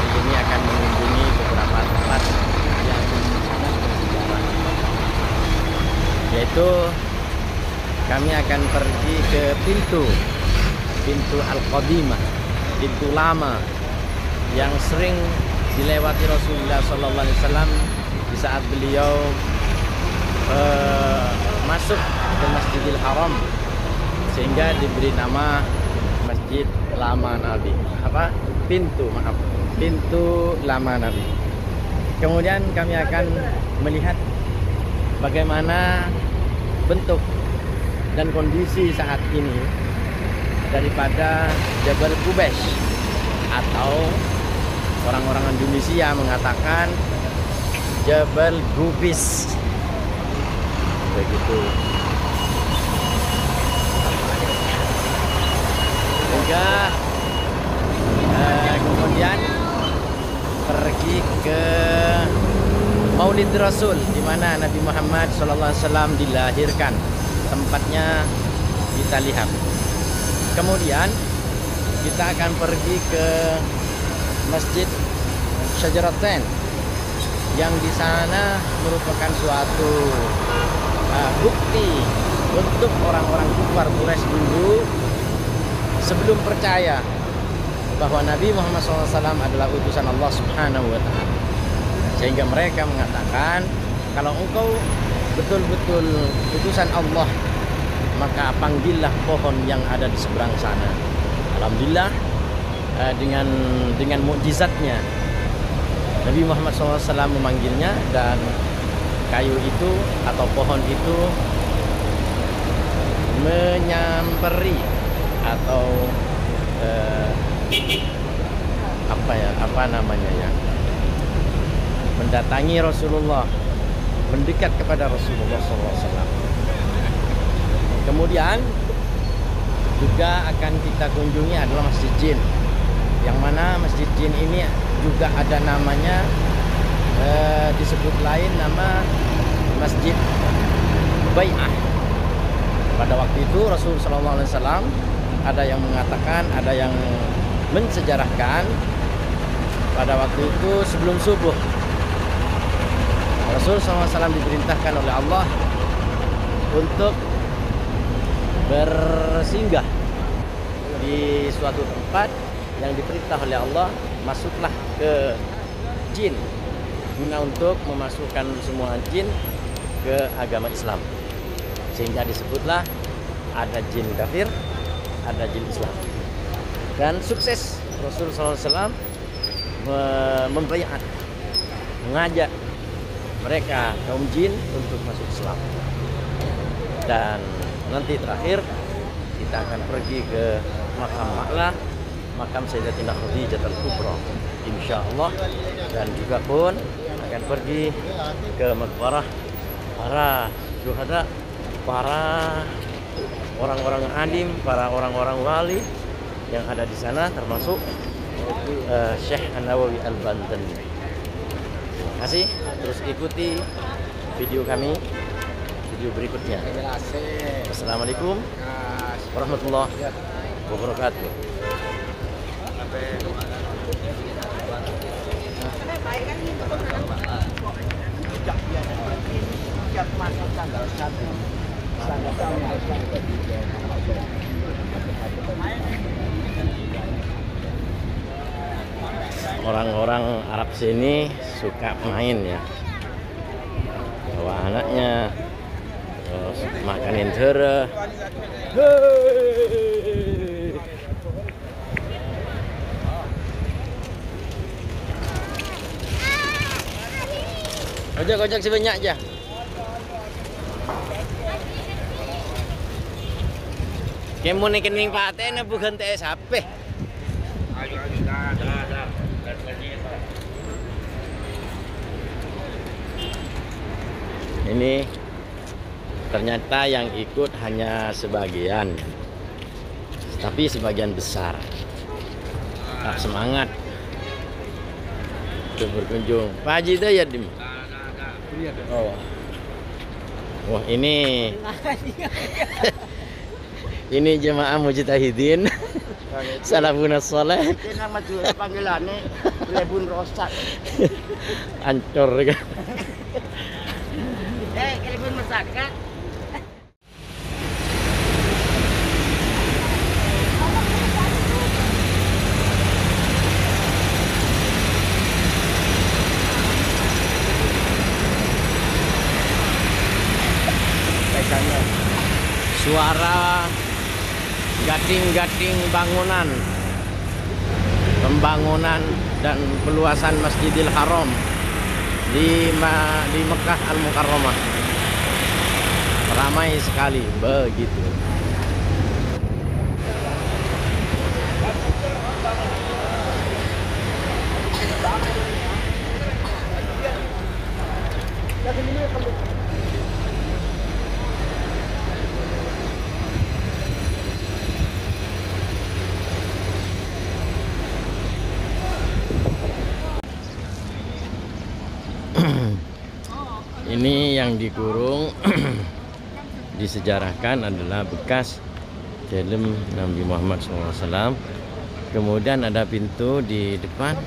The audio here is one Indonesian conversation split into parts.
hari ini akan mengunjungi beberapa tempat yang sangat bersejarah, yaitu kami akan pergi ke pintu Al-Qadimah, pintu lama yang sering dilewati Rasulullah SAW di saat beliau masuk ke Masjidil Haram, sehingga diberi nama Masjid Lama Nabi. Pintu Lama Nabi. Kemudian kami akan melihat bagaimana bentuk dan kondisi saat ini daripada Jabal Qubays, atau orang-orang Indonesia mengatakan Jabal Gubis. Begitu. Juga kemudian pergi ke Maulid Rasul, di mana Nabi Muhammad SAW dilahirkan. Tempatnya kita lihat. Kemudian kita akan pergi ke Masjid Syajaratain, yang di sana merupakan suatu bukti untuk orang-orang kufar Quraisy dulu sebelum percaya bahwa Nabi Muhammad SAW adalah utusan Allah Subhanahu wa Ta'ala, sehingga mereka mengatakan, kalau engkau betul-betul utusan Allah, maka panggillah pohon yang ada di seberang sana. Alhamdulillah, dengan mukjizatnya Nabi Muhammad SAW memanggilnya, dan kayu itu atau pohon itu menyamperi atau mendatangi Rasulullah, mendekat kepada Rasulullah SAW. Kemudian juga akan kita kunjungi adalah Masjid Jin, yang mana Masjid Jin ini juga ada namanya, disebut lain nama Masjid Bai'ah. Pada waktu itu Rasulullah SAW ada yang mengatakan, ada yang mensejarahkan, pada waktu itu sebelum subuh Rasulullah SAW diperintahkan oleh Allah untuk bersinggah di suatu tempat yang diperintah oleh Allah, masuklah ke jin, guna untuk memasukkan semua jin ke agama Islam, sehingga disebutlah ada jin kafir, ada jin Islam. Dan sukses Rasulullah SAW membaiat, mengajak mereka kaum jin untuk masuk Islam. Dan nanti terakhir kita akan pergi ke makam Ma'lah, makam Sayyidatina Khadijah Al-Kubra, insyaallah. Dan juga pun akan pergi ke maqbarah para syuhada, para orang-orang alim, para orang-orang wali yang ada di sana, termasuk Syekh An-Nawawi Al-Bantani. Terima kasih. Terus ikuti video kami, video berikutnya. Assalamualaikum warahmatullahi wabarakatuh. Orang-orang Arab sini suka main ya, bawa anaknya, terus makanin dere. Ojek sebanyak aja. Kemo nih kening paten bukan teh sape. Ini ternyata yang ikut hanya sebagian, tapi sebagian besar. Tak semangat untuk berkunjung. Pak Haji itu ya Dim. Oh. Wah ini jemaah mujtahidin Salafun Saleh. Ini nama juga panggilannya Lebun Rosak. Ancur kan. Lebun Mesaka. Suara gading-gading bangunan, pembangunan dan peluasan Masjidil Haram di Mekah Al-Mukarramah ramai sekali begitu. Ini yang dikurung disejarahkan adalah bekas helm Nabi Muhammad SAW. Kemudian ada pintu di depan,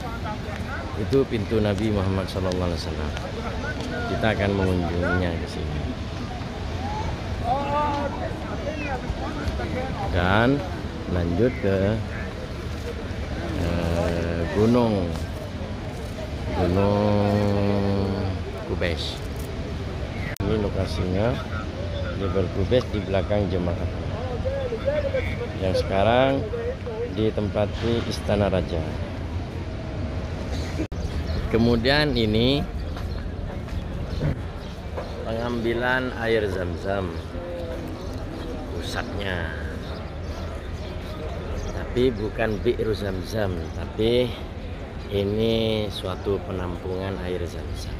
itu pintu Nabi Muhammad SAW. Kita akan mengunjunginya ke sini. Dan lanjut ke Gunung Kubais. Ini lokasinya Jabal Kubais di belakang jemaah yang sekarang ditempati Istana Raja. Kemudian ini pengambilan air Zam-Zam pusatnya, tapi bukan Bi'ru Zam-Zam, tapi ini suatu penampungan air Zam-Zam.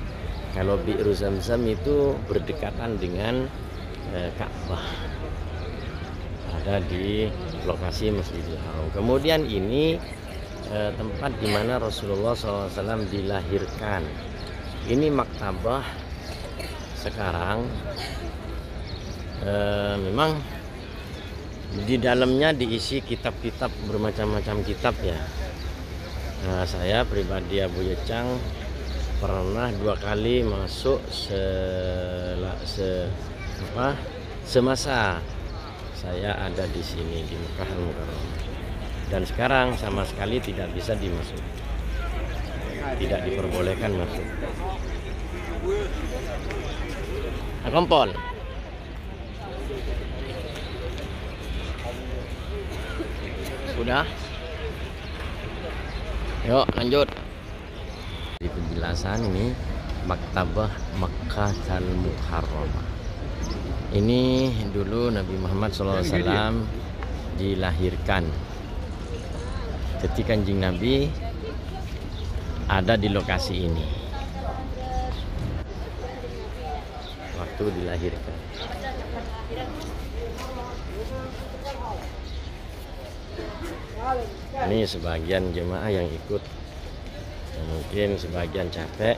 Kalau Bi'ru Zam-Zam itu berdekatan dengan Ka'bah, ada di lokasi Masjidil Haram. Kemudian ini tempat di mana Rasulullah SAW dilahirkan. Ini maktabah sekarang, memang di dalamnya diisi kitab-kitab, bermacam-macam kitab ya. Nah, saya pribadi Abu Yecang pernah 2 kali masuk semasa saya ada di sini di Mekah Al-Mukarramah, dan sekarang sama sekali tidak bisa dimasuk, tidak diperbolehkan masuk. Kompol. Sudah. Yuk lanjut. Di penjelasan ini Maktabah Makkah Al-Mukarramah. Ini dulu Nabi Muhammad SAW dilahirkan. Ketika Kanjeng Nabi ada di lokasi ini waktu dilahirkan. Ini sebagian jemaah yang ikut, mungkin sebagian capek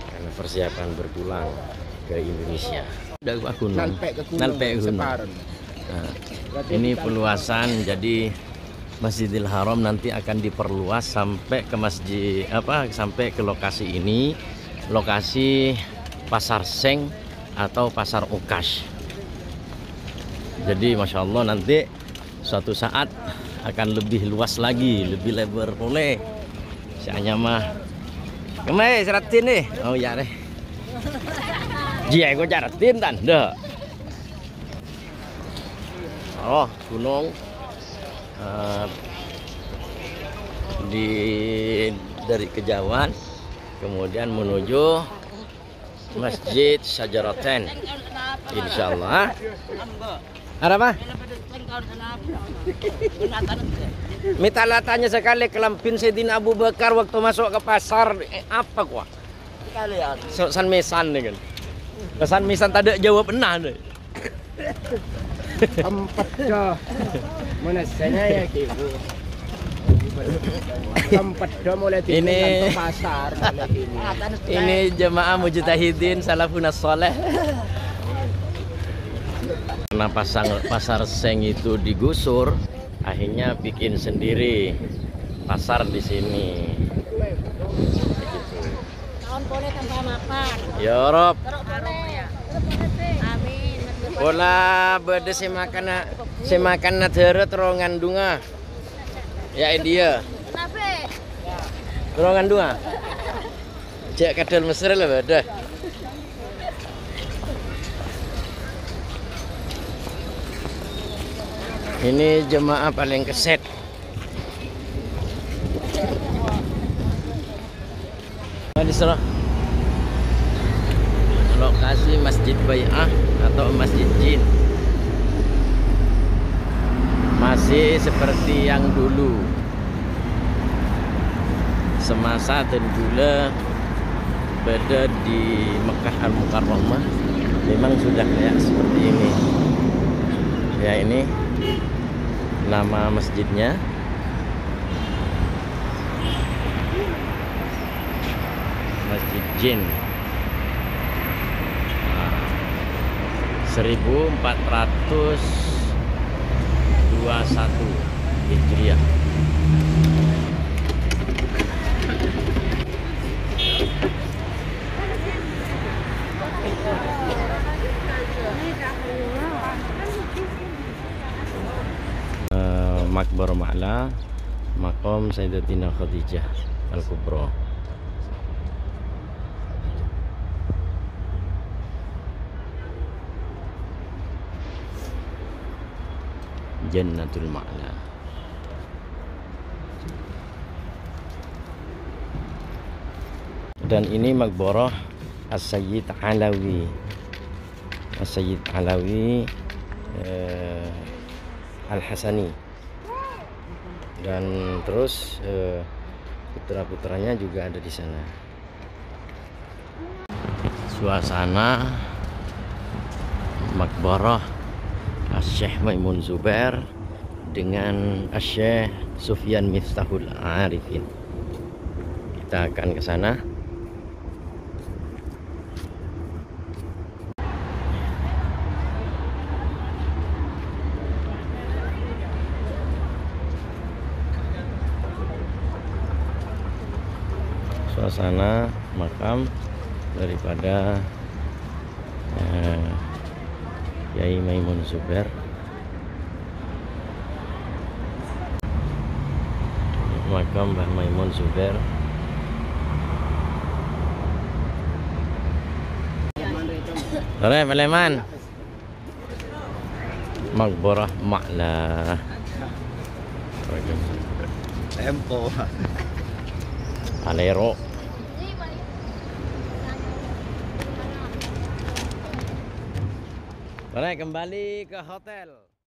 karena persiapan berpulang ke Indonesia. Nah, ini peluasan, jadi Masjidil Haram nanti akan diperluas sampai ke sampai ke lokasi ini, lokasi Pasar Seng atau Pasar Ukash. Jadi Masya Allah nanti suatu saat akan lebih luas lagi, lebih lebar boleh. Saya mah kemai seratin nih. Oh ya deh. Jia gue caratin tan deh. Oh gunung dari Kejauhan, kemudian menuju Masjid Sajaraten. Insyaallah. Ada apa? Minta tanya sekali kelampin Sayyidina Abu Bakar waktu masuk ke pasar apa kuah? Sekalian. San mesan nih kan. Kesan mesan tadi jawab benar deh. Tempat dah. Mana sana ya gitu. Tempat dah mulai ini pasar. Ini jemaah mujtahidin salafun saleh. Karena pasar Seng itu digusur, Akhirnya bikin sendiri pasar di sini. Begitu. Tahun boleh tanpa makan. Ya Rob. Boleh. Amin. Bola bede semakan nadere terongan dunga. Ya dia. Kenapa? Terongan dunga. Cek kadal Mesir lah bede. Ini jemaah paling keset. Di sana lokasi Masjid Bai'ah atau Masjid Jin masih seperti yang dulu semasa dan gula berada di Mekah Al-Mukarramah. Memang sudah kayak seperti ini ya. Ini nama masjidnya. Masjid Jin 1421 Hijriah. Makbar Ma'la, Maqam Sayyidatina Khadijah Al-Kubra. Jannatul Ma'la. Dan ini Maqbarah As-Sayyid Alawi. As-Sayyid Alawi Al-Hasani. Dan terus putra-putranya juga ada di sana. Suasana Maqbarah Asy-Syaikh Maimun Zubair dengan Asy-Syaikh Sufyan Miftahul Arifin. Kita akan ke sana. Suasana makam daripada Kiai Maimun Zubair. Makam Mbah Maimun Zubair. Sore Paleman. Maqbarah Ma'la. Tempo. Alero. Kembali ke hotel.